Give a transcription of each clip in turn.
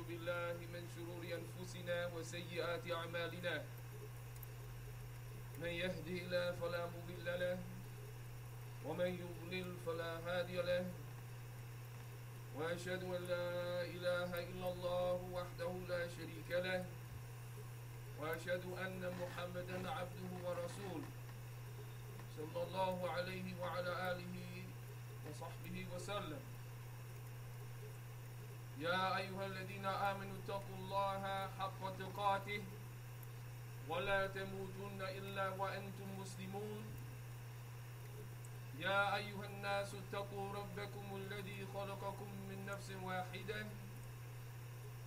بالله من شرور أنفسنا وسيئات أعمالنا من يهده الله فلا مضل له ومن يضلل فلا هادي له وأشهد أن لا إله إلا الله وحده لا شريك له وأشهد أن محمدا عبده ورسوله صلى الله عليه وعلى آله وصحبه وسلم. يا أيها الذين آمنوا اتقوا الله حق تقاته ولا تموتن إلا وأنتم مسلمون. يا أيها الناس اتقوا ربكم الذي خلقكم من نفس واحدة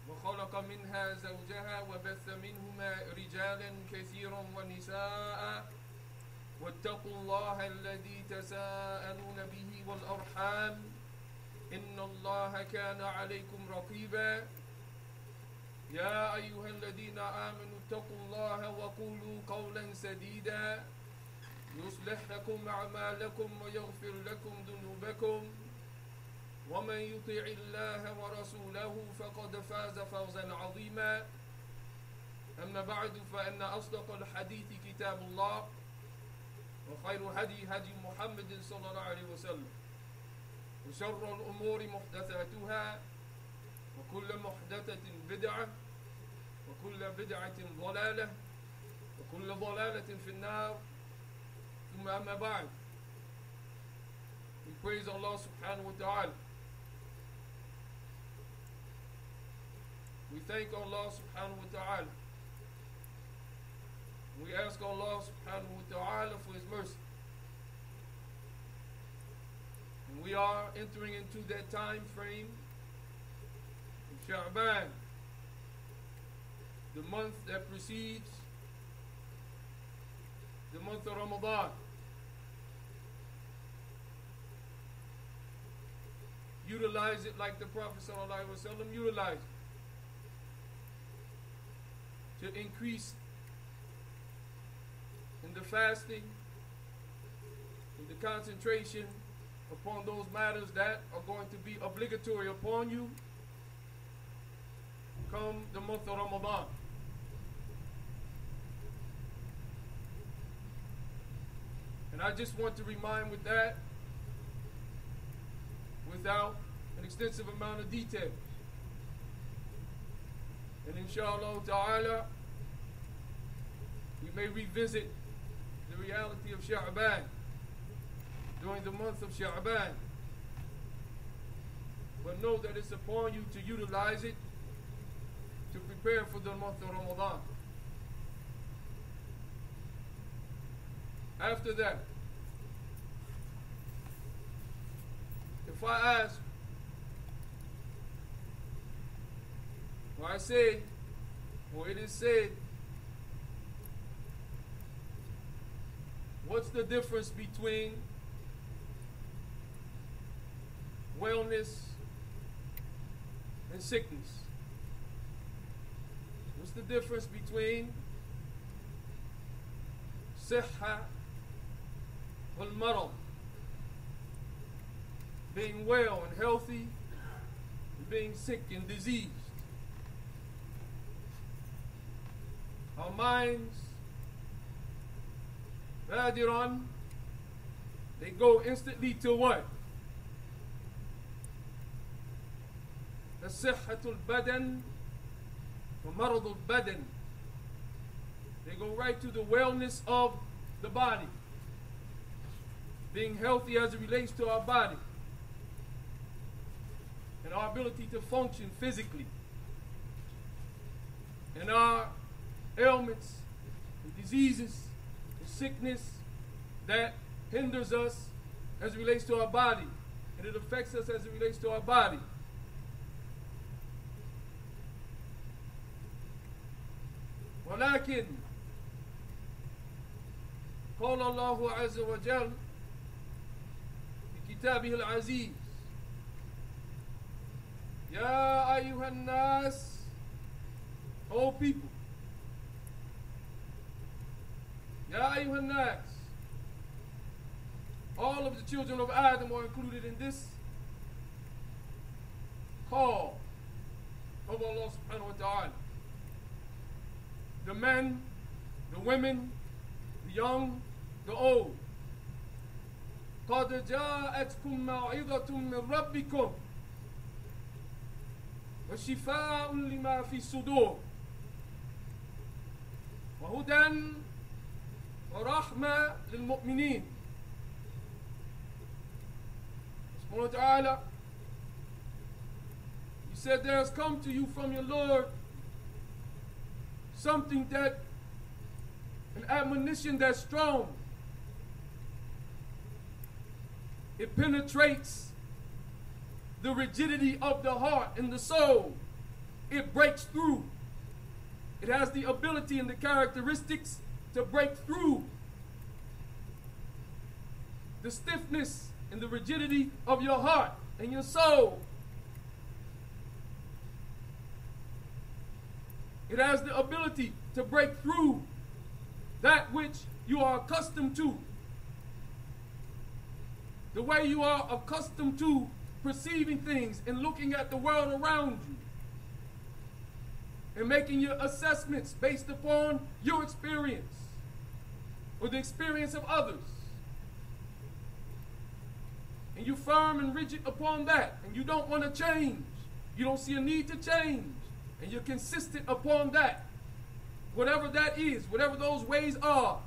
وخلق منها زوجها وبث منهما رجالا كثيرا ونساء واتقوا الله الذي تساءلون به والأرحام إن الله كان عليكم رقيبا. يا أيها الذين آمنوا اتقوا الله وقولوا قولا سديدا يصلح لكم أعمالكم ويغفر لكم ذنوبكم ومن يطع الله ورسوله فقد فاز فوزا عظيما. أما بعد فإن أصدق الحديث كتاب الله وخير هدي محمد صلى الله عليه وسلم وشر الأمور محدثاتها وكل محدثة بدعة وكل بدعة ضلالة وكل ضلالة في النار. ثم أما بعد, we praise Allah subhanahu wa ta'ala. We thank Allah subhanahu wa ta'ala. We ask Allah subhanahu wa ta'ala for His mercy. And we are entering into that time frame of Sha'ban, the month that precedes the month of Ramadan. Utilize it like the Prophet sallallahu alaihi wasallam utilized it, to increase in the fasting, in the concentration upon those matters that are going to be obligatory upon you come the month of Ramadan. And I just want to remind with that, without an extensive amount of detail, and inshallah ta'ala we may revisit the reality of Sha'ban during the month of Sha'ban, but know that it's upon you to utilize it to prepare for the month of Ramadan. After that, if I ask, or I say, or it is said, what's the difference between wellness and sickness? What's the difference between صحة والمرض, being well and healthy, and being sick and diseased? Our minds, Badiran, they go instantly to what? صحة البدن ومرض البدن. They go right to the wellness of the body, being healthy as it relates to our body and our ability to function physically, and our ailments and diseases and sickness that hinders us as it relates to our body, and it affects us as it relates to our body. ولكن قال الله عز وجل في كتابه العزيز يا أيها الناس, O people, يا أيها الناس, all of the children of Adam are included in this call of Allah subhanahu wa ta'ala. The men, the women, the young, the old. قَدْ جَاءَتْكُمْ مَوْعِظَةٌ مِّن رَبِّكُمْ وَشِفَاءٌ لِمَا فِي الصُّدُورِ وَهُدًى وَرَحْمَةٌ لِلْمُؤْمِنِينَ. Subhanahu wa ta'ala, He said, there has come to you from your Lord something that, an admonition that's strong. It penetrates the rigidity of the heart and the soul. It breaks through. It has the ability and the characteristics to break through the stiffness and the rigidity of your heart and your soul. It has the ability to break through that which you are accustomed to. The way you are accustomed to perceiving things and looking at the world around you and making your assessments based upon your experience or the experience of others. And you're firm and rigid upon that, and you don't want to change. You don't see a need to change, and you're consistent upon that. Whatever that is, whatever those ways are.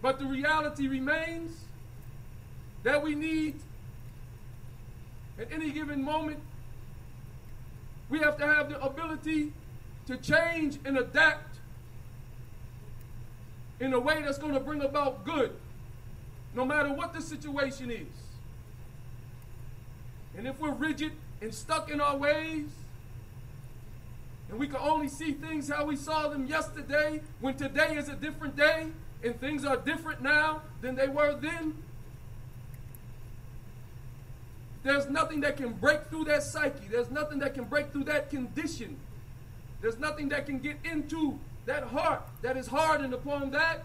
But the reality remains that we need, at any given moment, we have to have the ability to change and adapt in a way that's going to bring about good, no matter what the situation is. And if we're rigid and stuck in our ways, and we can only see things how we saw them yesterday, when today is a different day, and things are different now than they were then, there's nothing that can break through that psyche. There's nothing that can break through that condition. There's nothing that can get into that heart that is hardened upon that.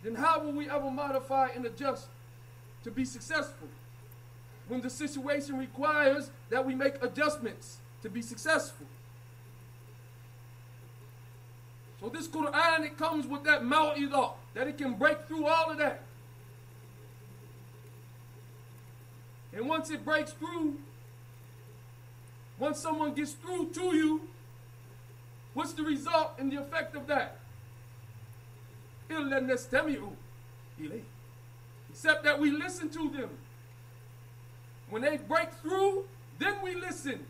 Then how will we ever modify and adjust to be successful when the situation requires that we make adjustments to be successful? So this Quran, it comes with that maw'idah, that it can break through all of that. And once it breaks through, once someone gets through to you, what's the result and the effect of that? إِلَّا نَسْتَمِعُ إِلَيْهِ. Except that we listen to them. When they break through, then we listen.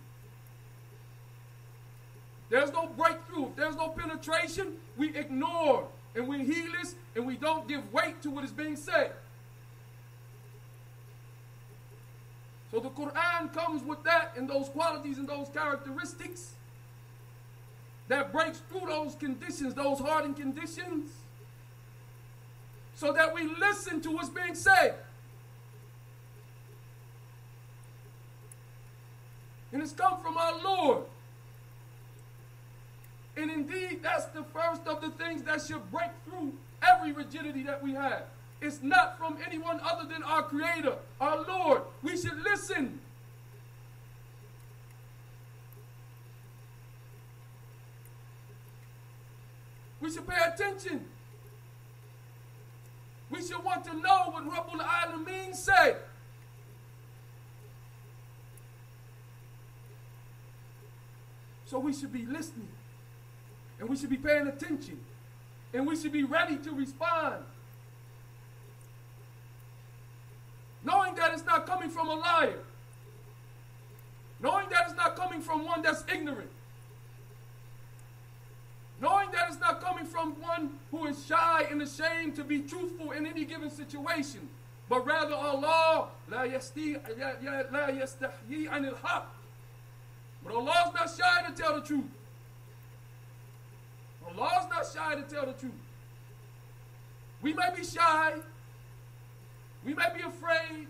There's no breakthrough. If there's no penetration, we ignore and we heedless and we don't give weight to what is being said. So the Quran comes with that and those qualities and those characteristics that breaks through those conditions, those hardened conditions, so that we listen to what's being said. And it's come from our Lord. And indeed, that's the first of the things that should break through every rigidity that we have. It's not from anyone other than our Creator, our Lord. We should listen. We should pay attention. We should want to know what Rabbul Alameen said. So we should be listening. And we should be paying attention. And we should be ready to respond. Knowing that it's not coming from a liar. Knowing that it's not coming from one that's ignorant. Knowing that it's not coming from one who is shy and ashamed to be truthful in any given situation. But rather Allah, لا يستحيي عن الحق. But Allah is not shy to tell the truth. Allah is not shy to tell the truth. We may be shy. We may be afraid.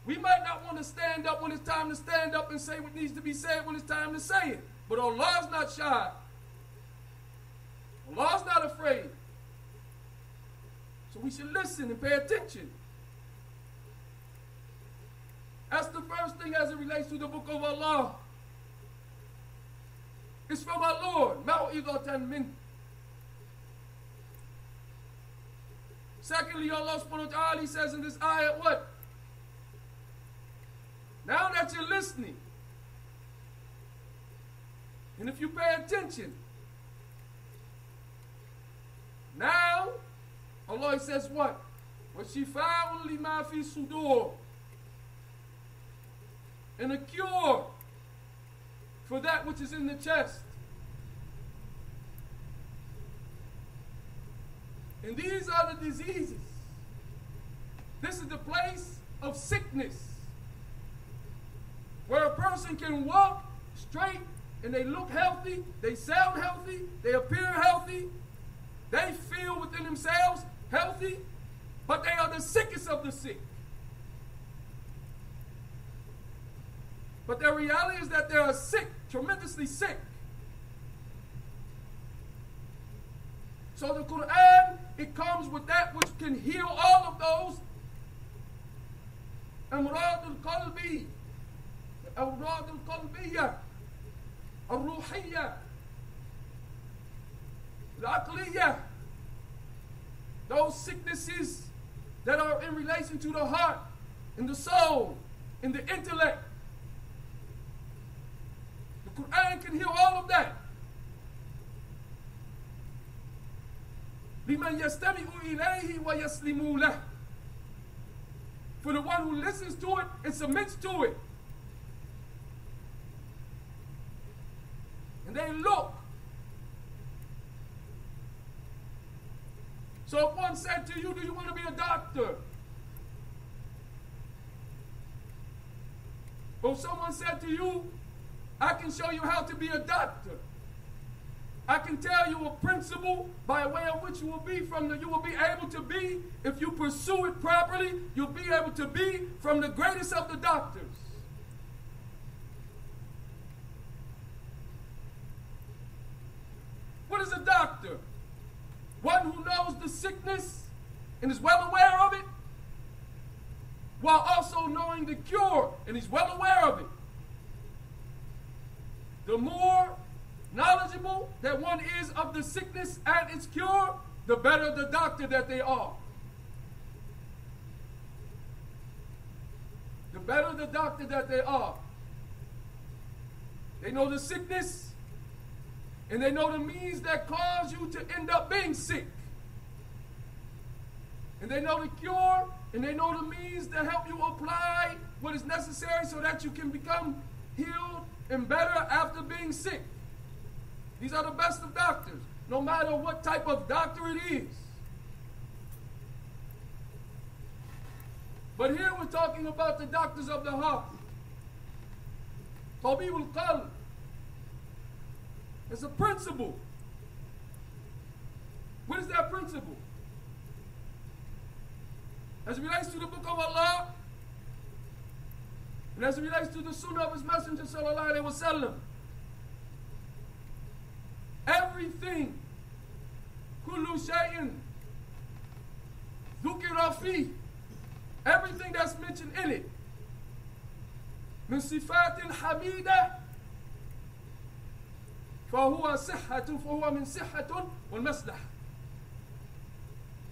We might not want to stand up when it's time to stand up and say what needs to be said when it's time to say it. But Allah is not shy. Allah is not afraid. So we should listen and pay attention. That's the first thing as it relates to the book of Allah. It's from our Lord. Maw'idatan min. Secondly, Allah subhanahu wa ta'ala says in this ayah what? Now that you're listening, and if you pay attention, now Allah says what? وَشِفَاءٌ لِمَا فِي صُدُورٍ, and a cure for that which is in the chest. And these are the diseases. This is the place of sickness, where a person can walk straight and they look healthy, they sound healthy, they appear healthy, they feel within themselves healthy, but they are the sickest of the sick. But their reality is that they are sick, tremendously sick. So the Quran, it comes with that which can heal all of those. Amrad al-Qalbi, Amrad al-Qalbiyya, Al-Ruhiyya, Al-Aqliyya. Those sicknesses that are in relation to the heart, in the soul, in the intellect. The Quran can heal all of that. لِمَنْ يَسْتَمِعُ إِلَيْهِ وَيَسْلِمُوا لَهُ. For the one who listens to it and submits to it. And they look. So if one said to you, do you want to be a doctor? Or if someone said to you, I can show you how to be a doctor. I can tell you a principle by way of which you will be able to be, if you pursue it properly, you'll be able to be from the greatest of the doctors. What is a doctor? One who knows the sickness and is well aware of it, while also knowing the cure and is well aware of it. The more knowledgeable that one is of the sickness and its cure, the better the doctor that they are. The better the doctor that they are. They know the sickness, and they know the means that cause you to end up being sick. And they know the cure, and they know the means that help you apply what is necessary so that you can become healed and better after being sick. These are the best of doctors, no matter what type of doctor it is. But here we're talking about the doctors of the heart. Tabib al-Qalb. It's a principle. What is that principle? As it relates to the book of Allah, and as it relates to the sunnah of his messenger sallallahu alaihi wasallam, everything, kullu shay'in dhukira fi, everything that's mentioned in it, min sifatin hamida, فهو صحة فهو من صحة والمصلحة.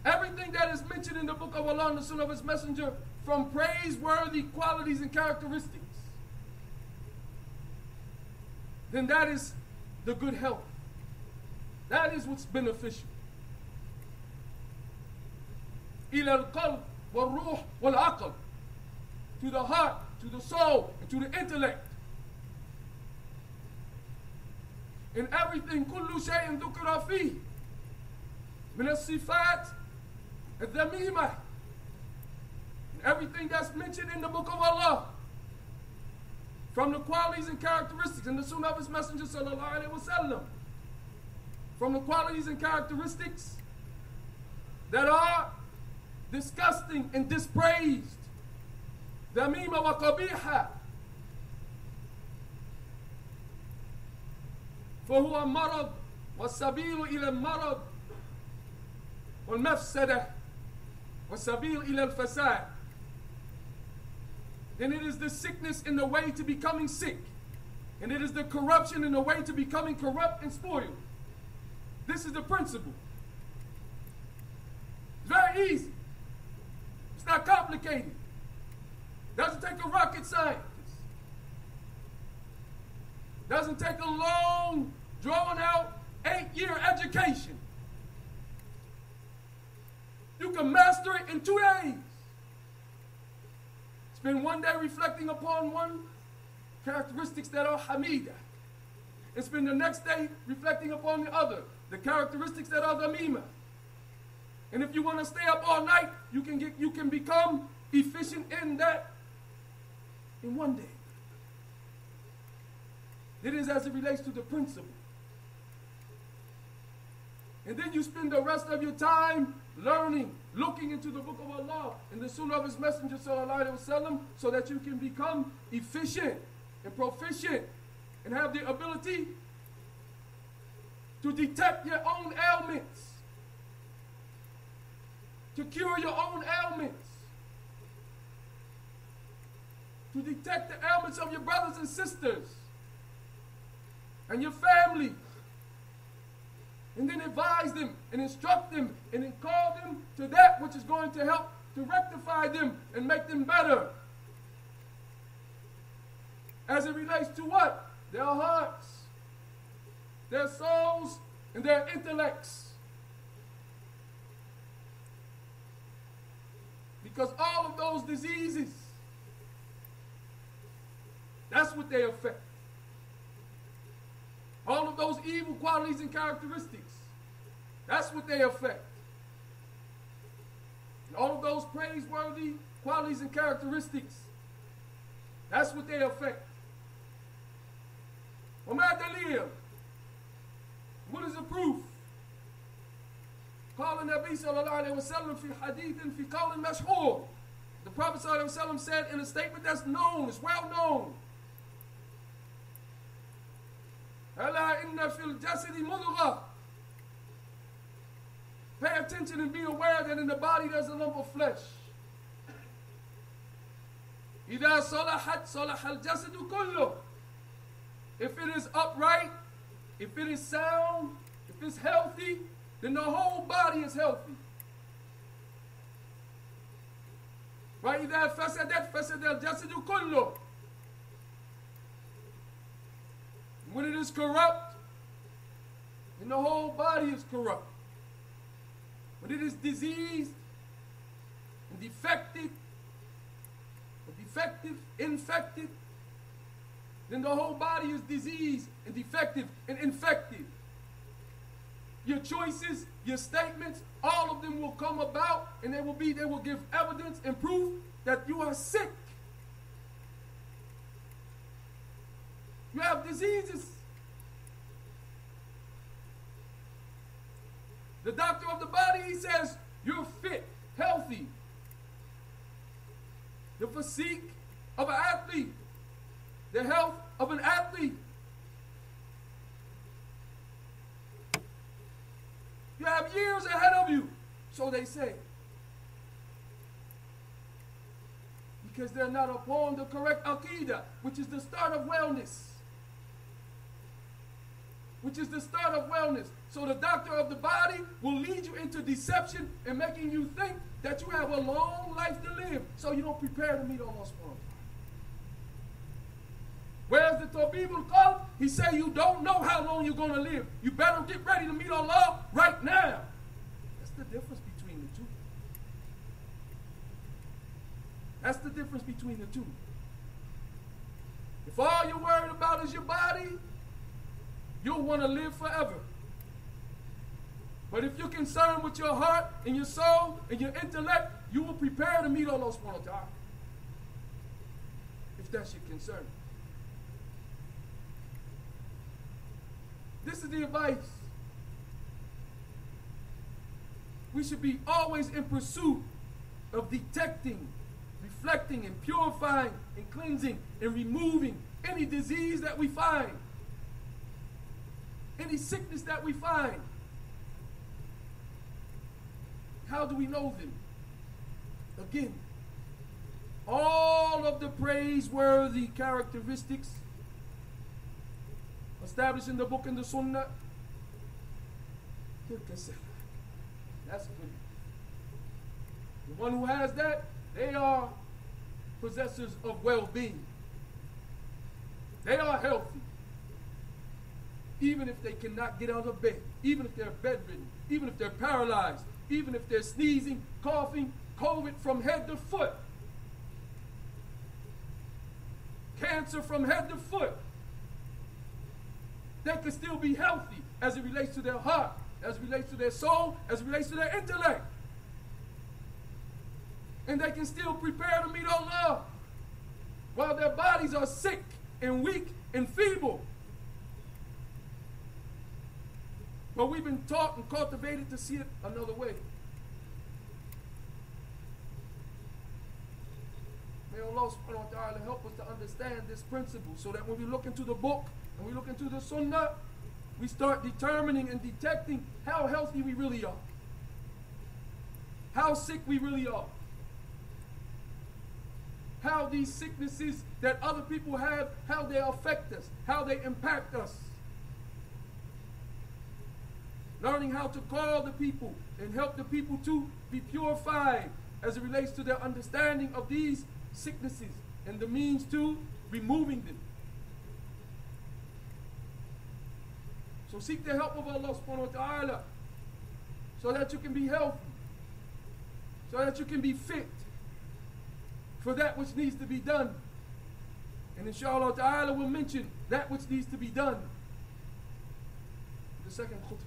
Everything that is mentioned in the book of Allah and the sunnah of his messenger from praiseworthy qualities and characteristics, then that is the good health. That is what's beneficial. إلى القلب والروح والعقل, to the heart, to the soul, and to the intellect. In everything, كل شيء ذكر فيه من الصفات الذميمة, everything that's mentioned in the book of Allah from the qualities and characteristics in the sunnah of his messenger sallallahu alaihi wasallam, from the qualities and characteristics that are disgusting and dispraised, ذميمة وقبيحة, فهو مرض والسبيل إلى المرض والمفسدة والسبيل إلى الفساد. then it is the sickness in the way to becoming sick. And it is the corruption in the way to becoming corrupt and spoiled. This is the principle. It's very easy. It's not complicated. Doesn't take a rocket scientist. Doesn't take a long, drawn-out, 8-year education. You can master it in 2 days. Spend one day reflecting upon one characteristics that are Hamida. And spend the next day reflecting upon the other, the characteristics that are Damima. And if you want to stay up all night, you can become efficient in that in one day. It is as it relates to the principle. And then you spend the rest of your time learning, looking into the book of Allah and the sunnah of his messenger sallallahu alaihi wasallam, so that you can become efficient and proficient and have the ability to detect your own ailments, to cure your own ailments, to detect the ailments of your brothers and sisters and your family, and then advise them and instruct them and then call them to that which is going to help to rectify them and make them better. As it relates to what? Their hearts, their souls, and their intellects. Because all of those diseases, that's what they affect. All of those evil qualities and characteristics, that's what they affect. And all of those praiseworthy qualities and characteristics, that's what they affect. وما دليل? What is the proof? قال النبي صلى الله عليه وسلم في حديث في قول مشهور. The Prophet صلى الله عليه وسلم said in a statement that's known, it's well known. ألا إن في الجسد مضغة. Pay attention and be aware that in the body there's a lump of flesh. إذا صلحت صلح الجسد كله. If it is upright, if it is sound, if it's healthy, then the whole body is healthy. وإذا فسدت فسد الجسد كله. When it is corrupt, then the whole body is corrupt. When it is diseased and infected, then the whole body is diseased and defective and infected. Your choices, your statements, all of them will come about, and they will give evidence and proof that you are sick. You have diseases. The doctor of the body, he says, you're fit, healthy. The physique of an athlete, the health of an athlete. You have years ahead of you, so they say. Because they're not upon the correct aqidah, which is the start of wellness. So the doctor of the body will lead you into deception and making you think that you have a long life to live, so you don't prepare to meet Allah subhanahu wa ta'ala. Whereas the Tabibul Qalb, he say you don't know how long you're going to live. You better get ready to meet Allah right now. That's the difference between the two. That's the difference between the two. If all you're worried about is your body, you'll want to live forever. But if you're concerned with your heart and your soul and your intellect, you will prepare to meet Allah subhanahu wa ta'ala. If that's your concern. This is the advice. We should be always in pursuit of detecting, reflecting, and purifying, and cleansing, and removing any disease that we find, any sickness that we find. How do we know them? Again, all all of the praiseworthy characteristics established in the book and the sunnah, that's good. The one who has that, they are possessors of well-being. They are healthy. Even if they cannot get out of bed, even if they're bedridden, even if they're paralyzed, even if they're sneezing, coughing, COVID from head to foot, cancer from head to foot, they can still be healthy as it relates to their heart, as it relates to their soul, as it relates to their intellect. And they can still prepare to meet Allah while their bodies are sick and weak and feeble. But we've been taught and cultivated to see it another way. May Allah subhanahu wa ta'ala help us to understand this principle so that when we look into the book and we look into the sunnah, we start determining and detecting how healthy we really are, how sick we really are, how these sicknesses that other people have, how they affect us, how they impact us. Learning how to call the people and help the people to be purified as it relates to their understanding of these sicknesses and the means to removing them. So seek the help of Allah subhanahu wa ta'ala so that you can be healthy, so that you can be fit for that which needs to be done. And inshallah ta'ala we'll mention that which needs to be done in the second khutbah.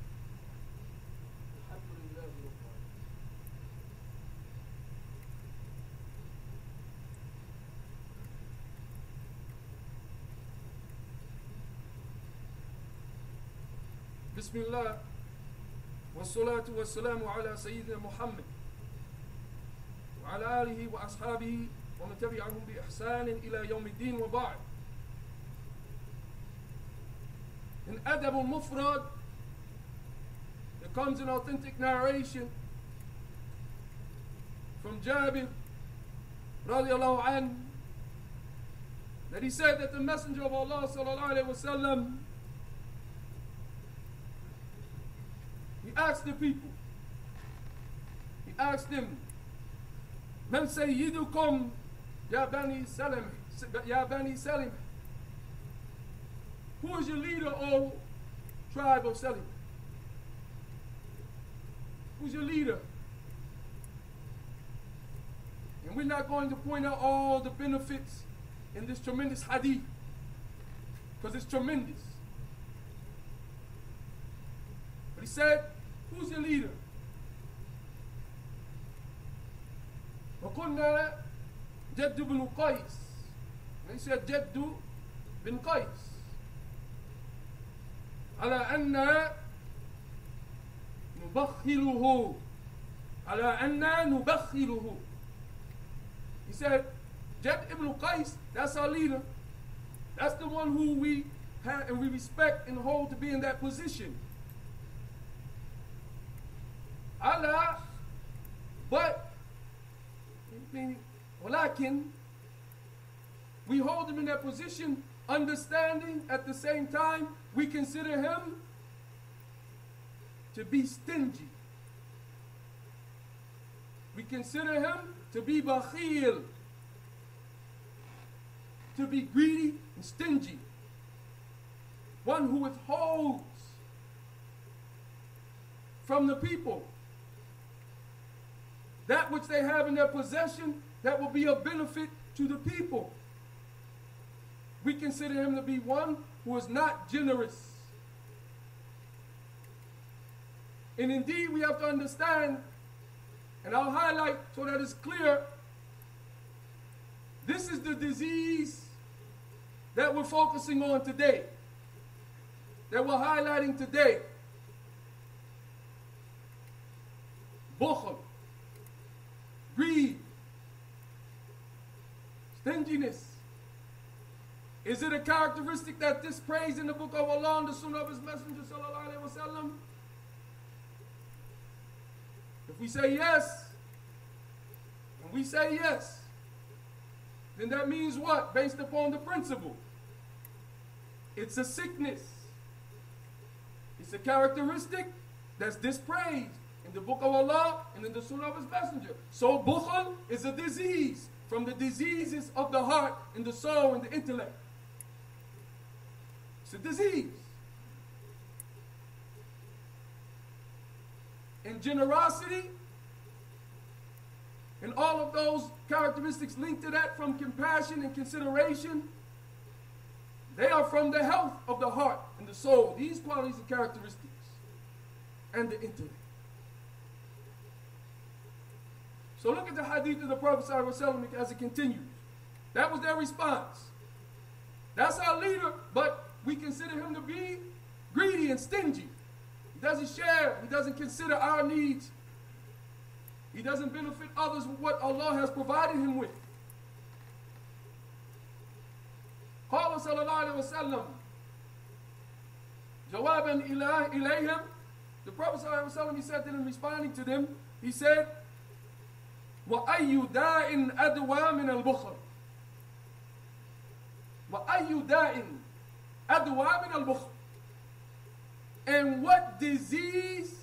بسم الله والصلاة والسلام على سيدنا محمد وعلى آله وأصحابه ومن تبعهم بإحسان إلى يوم الدين وبعد. In Adab al-Mufrad, there comes an authentic narration from Jabir radiallahu anhu that he said that the Messenger of Allah sallallahu alayhi wa sallam, he asked the people, he asked them, Man sayyidukum ya bani Salim, ya bani Salim? Who is your leader, O tribe of Salim? Who's your leader? And we're not going to point out all the benefits in this tremendous hadith, because it's tremendous. But he said, who's your leader? وَقُلْنَا جَدُّ بن قَيْس. And he said, جَدُّ بن قَيْس. على أن نبخله. على أن نبخله. He said, Jad ibn Qais, that's our leader. That's the one who we have and we respect and hold to be in that position. Allah, but walakin, we hold him in that position, understanding at the same time we consider him to be stingy. We consider him to be bakhil, to be greedy and stingy, one who withholds from the people that which they have in their possession that will be of benefit to the people. We consider him to be one who is not generous. And indeed we have to understand, and I'll highlight so that it's clear, this is the disease that we're focusing on today, that we're highlighting today. Bukhl, greed, stinginess. Is it a characteristic that dispraised in the book of Allah and the Sunnah of His Messenger sallallahu alaihi wasallam? If we say yes, and we say yes, then that means what? Based upon the principle. It's a sickness. It's a characteristic that's dispraised in the book of Allah and in the Sunnah of His Messenger. So bukhl is a disease from the diseases of the heart and the soul and the intellect. It's a disease. And generosity and all of those characteristics linked to that, from compassion and consideration, they are from the health of the heart and the soul. These qualities and characteristics and the intellect. So look at the hadith of the Prophet ﷺ as it continues. That was their response. That's our leader, but we consider him to be greedy and stingy. He doesn't share. He doesn't consider our needs. He doesn't benefit others with what Allah has provided him with. قال صلى الله عليه وسلم جوابا إليهم, the Prophet ﷺ, he said to them, responding to them, he said, وَأَيُّ دَاءٍ أَدْوَى مِنَ الْبُخْلِ وَأَيُّ دَاءٍ أَدْوَى مِنَ الْبُخْلِ. And what disease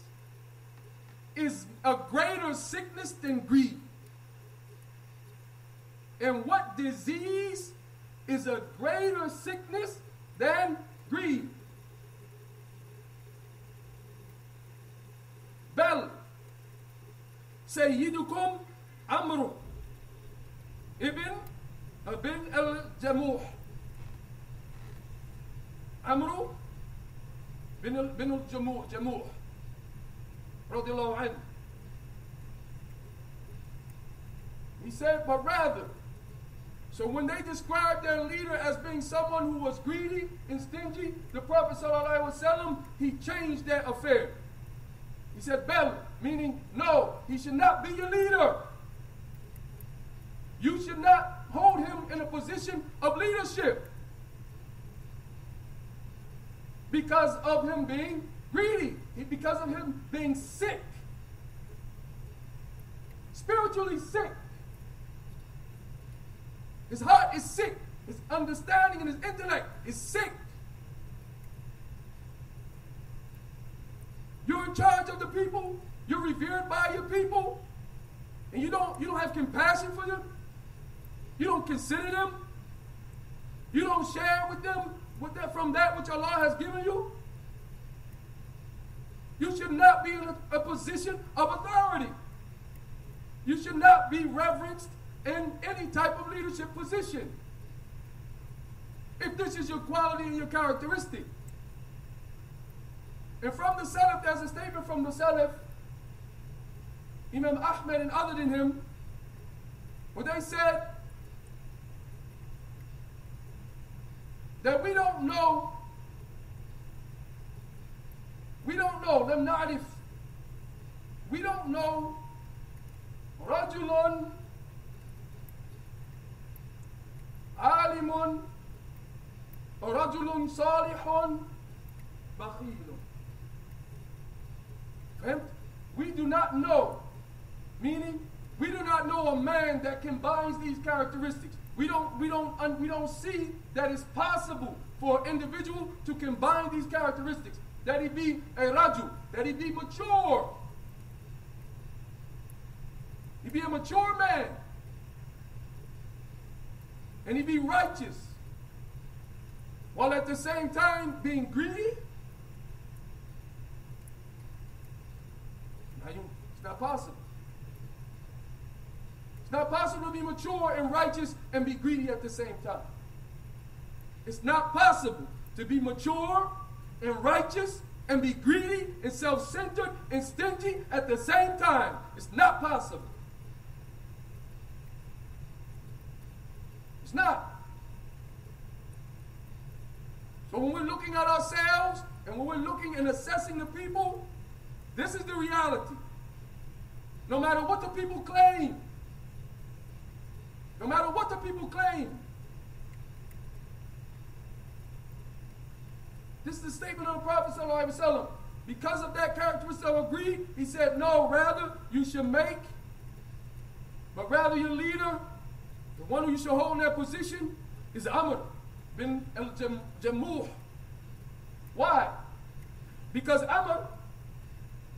is a greater sickness than greed? And what disease is a greater sickness than greed? بل سيدكم عمرو ابن الجموح. عمرو بن الجموح رضي الله عنه. He said, but rather, so when they described their leader as being someone who was greedy and stingy, the Prophet ﷺ, he changed that affair. He said, bel, meaning, no, he should not be your leader. You should not hold him in a position of leadership because of him being greedy, because of him being sick, spiritually sick. His heart is sick. His understanding and his intellect is sick. You're in charge of the people. You're revered by your people. And you don't have compassion for them. You don't consider them. You don't share with them from that which Allah has given you. You should not be in a position of authority. You should not be reverenced in any type of leadership position. If this is your quality and your characteristic. And from the Salaf, there's a statement from the Salaf, Imam Ahmed and other than him, where they said that we don't know, لم نعرف, we don't know رجل عالم ورجل صالح بخيل. We do not know, meaning we do not know a man that combines these characteristics. We don't see that it's possible for an individual to combine these characteristics. That he be a raju, that he be mature. He be a mature man. And he be righteous. While at the same time being greedy. It's not possible. It's not possible to be mature and righteous and be greedy at the same time. It's not possible to be mature and righteous and be greedy and self-centered and stingy at the same time. It's not possible. It's not. So when we're looking at ourselves and when we're looking and assessing the people, this is the reality. No matter what the people claim. No matter what the people claim. This is the statement of the Prophet ﷺ. Because of that characteristic of greed, he said, no, rather you should make, but rather your leader, the one who you should hold in that position is Amr bin al-Jamuh. Why? Because Amr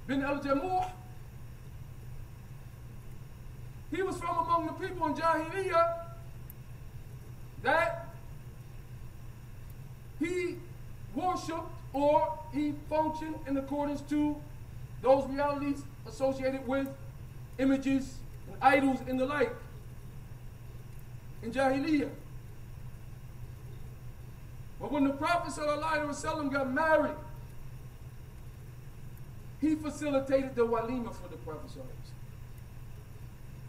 bin al-Jamuh, he was from among the people in Jahiliyyah that he worshipped or he functioned in accordance to those realities associated with images and idols and the like in Jahiliyyah. But when the Prophet ﷺ got married, he facilitated the walima for the Prophet ﷺ.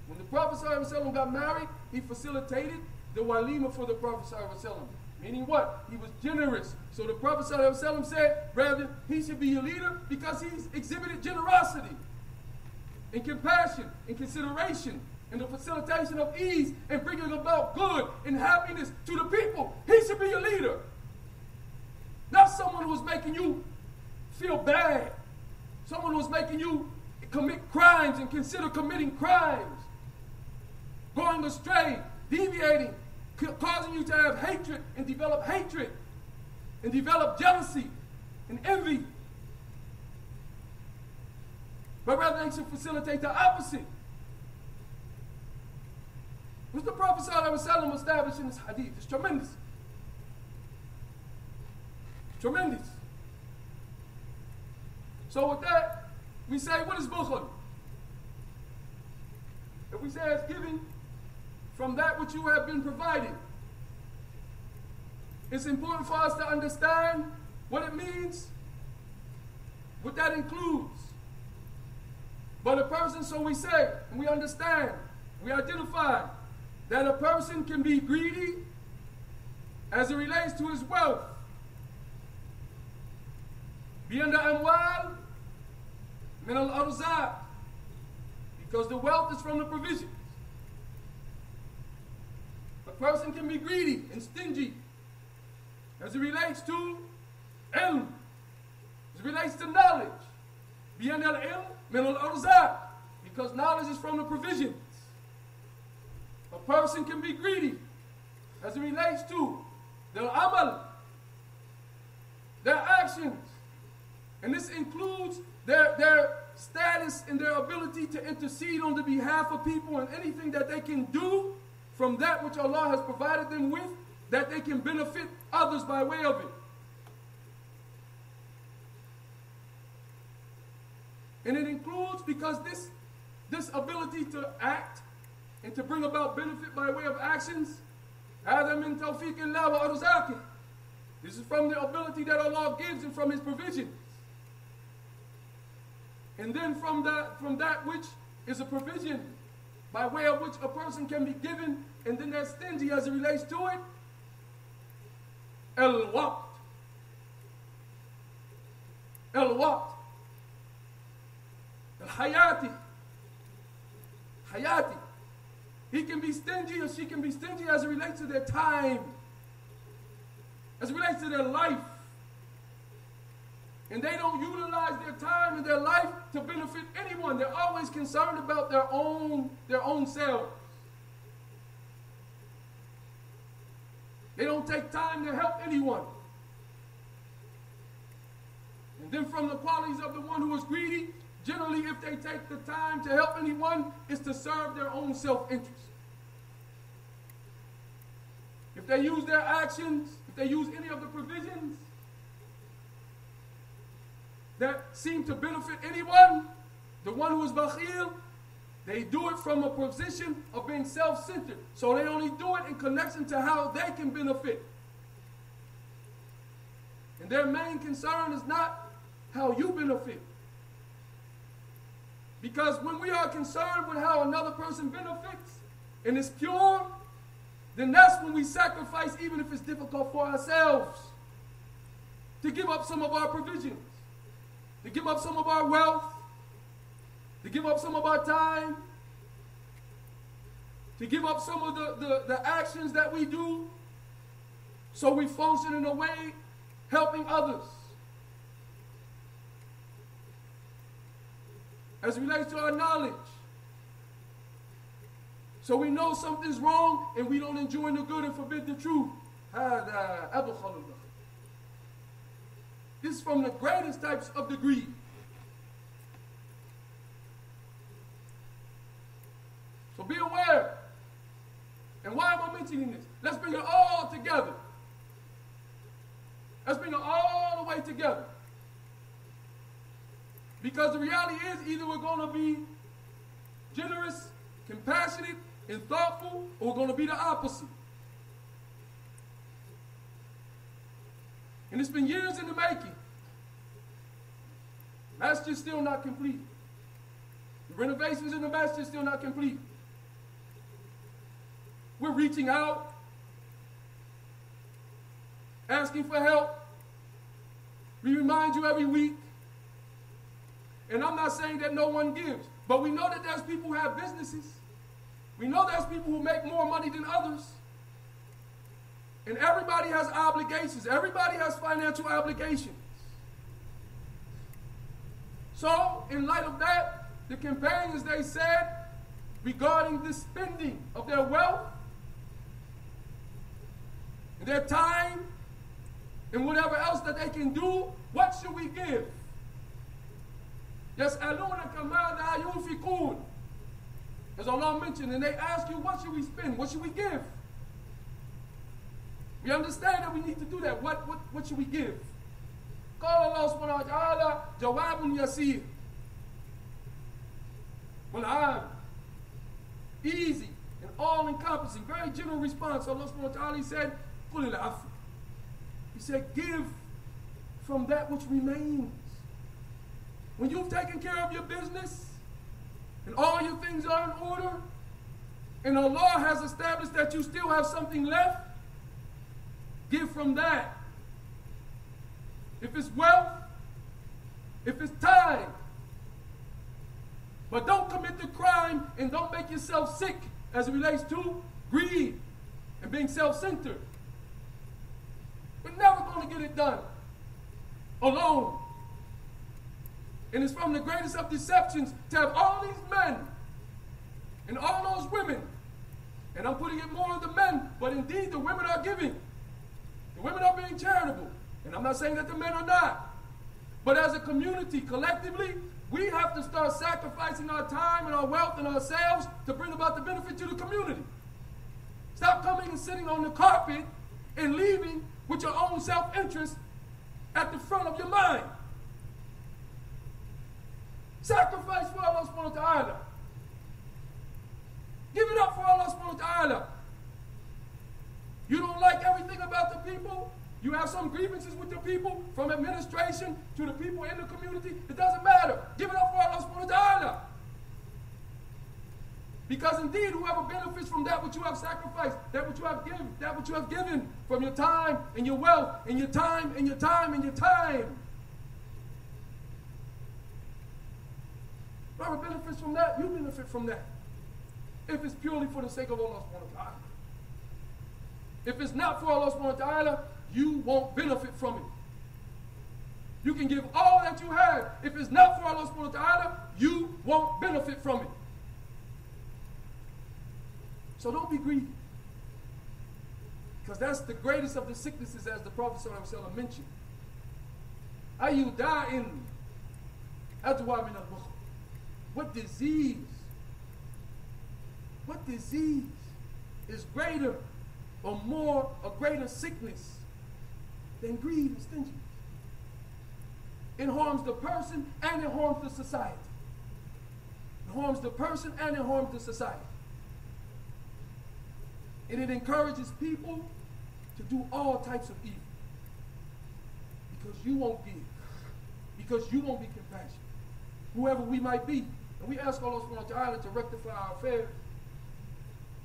When the Prophet ﷺ got married, he facilitated the walima for the Prophet ﷺ. Meaning what? He was generous. So the Prophet ﷺ said, rather, he should be your leader because he's exhibited generosity and compassion and consideration and the facilitation of ease and bringing about good and happiness to the people. He should be your leader. Not someone who's making you feel bad. Someone who's making you commit crimes and consider committing crimes. Going astray, deviating, causing you to have hatred and develop jealousy and envy. But rather they should facilitate the opposite. Which the Prophet ﷺ established in this hadith. It's tremendous. Tremendous. So with that, we say, what is bukhul? If we say it's giving from that which you have been provided, it's important for us to understand what it means, what that includes. But a person, so we say, and we understand, we identify that a person can be greedy as it relates to his wealth. بِيَنَّ أَمْوَالٍ مِنَ الْأَرْزَاقِ, because the wealth is from the provisions. A person can be greedy and stingy as it relates to ilm, as it relates to knowledge. بِيَنَّ الْعِلْمِ مِنَ الْأَرْزَاقِ, because knowledge is from the provisions. A person can be greedy as it relates to their amal, their actions. And this includes their status and their ability to intercede on the behalf of people and anything that they can do from that which Allah has provided them with, that they can benefit others by way of it. And it includes, because this ability to act and to bring about benefit by way of actions, هذا من توفيق الله وأرزاقه. This is from the ability that Allah gives and from His provisions. And then from that which is a provision by way of which a person can be given, and then that's stingy as it relates to it, al-waqt. Al-waqt. Al-hayati. Hayati. He can be stingy or she can be stingy as it relates to their time, as it relates to their life. And they don't utilize their time and their life to benefit anyone. They're always concerned about their own selves. They don't take time to help anyone. And then from the qualities of the one who is greedy, generally if they take the time to help anyone, it's to serve their own self-interest. If they use their actions, if they use any of the provisions that seem to benefit anyone, the one who is bakhil, they do it from a position of being self-centered. So they only do it in connection to how they can benefit. And their main concern is not how you benefit. Because when we are concerned with how another person benefits and is pure, then that's when we sacrifice, even if it's difficult for ourselves, to give up some of our provisions, to give up some of our wealth, to give up some of our time, to give up some of the actions that we do, so we function in a way helping others. As it relates to our knowledge, So we know something's wrong and we don't enjoin the good and forbid the truth. This is from the greatest types of the greed. So be aware. And why am I mentioning this? Let's bring it all together. Let's bring it all the way together. Because the reality is either we're going to be generous, compassionate, and thoughtful, or we're going to be the opposite. And it's been years in the making. Masjid's still not complete. The renovations in the masjid still not complete. We're reaching out, asking for help. We remind you every week. And I'm not saying that no one gives, but we know that there's people who have businesses. We know there's people who make more money than others. And everybody has obligations. Everybody has financial obligations. So, in light of that, the companions, they said, regarding the spending of their wealth, and their time, and whatever else that they can do, what should we give? يَسْأَلُونَكَ مَاذَا يُنْفِقُونَ. As Allah mentioned, and they ask you, what should we spend? What should we give? We understand that we need to do that. What should we give? قال الله سبحانه وتعالى جواب يسير والعام. Easy and all-encompassing, very general response. Allah subhanahu wa ta'ala, He said, قُلِ الْعَفْوِ. He said, give from that which remains. When you've taken care of your business and all your things are in order, and Allah has established that you still have something left, give from that. If it's wealth, if it's time. But don't commit the crime and don't make yourself sick as it relates to greed and being self-centered. We're never going to get it done alone. And it's from the greatest of deceptions to have all these men and all those women, and I'm putting it more on the men, but indeed the women are giving. The women are being charitable. And I'm not saying that the men are not. But as a community, collectively, we have to start sacrificing our time and our wealth and ourselves to bring about the benefit to the community. Stop coming and sitting on the carpet and leaving with your own self-interest at the front of your mind. Sacrifice for Allah subhanahu wa ta'ala. Give it up for Allah subhanahu wa ta'ala. You don't like everything about the people? You have some grievances with the people, from administration to the people in the community? It doesn't matter. Give it up for Allah subhanahu wa ta'ala. Because indeed, whoever benefits from that which you have sacrificed, that which you have given, that which you have given from your time and your wealth and your time and your time and your time. Whoever benefits from that, you benefit from that. If it's purely for the sake of Allah subhanahu wa ta'ala. If it's not for Allah subhanahu wa ta'ala, you won't benefit from it. You can give all that you have. If it's not for Allah subhanahu wa ta'ala, you won't benefit from it. So don't be greedy. Because that's the greatest of the sicknesses, as the Prophet sallallahu alaihi wasallam mentioned. Ayu da'in adwa min al-bukhl. What disease is greater or more, a greater sickness than greed and stinginess? It harms the person and it harms the society. It harms the person and it harms the society. And it encourages people to do all types of evil. Because you won't give. Because you won't be compassionate. Whoever we might be. And we ask Allah subhanahu wa ta'ala to rectify our affairs.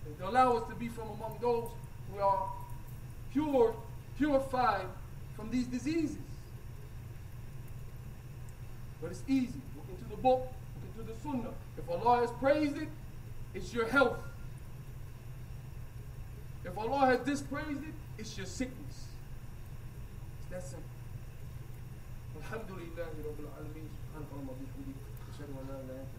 And to allow us to be from among those who are purified from these diseases. But it's easy. Look into the book, look into the sunnah. If Allah has praised it, it's your health. If Allah has dispraised it, it's your sickness. It's that simple. Alhamdulillahi Rabbil Alameen. Subhanahu wa ta'ala.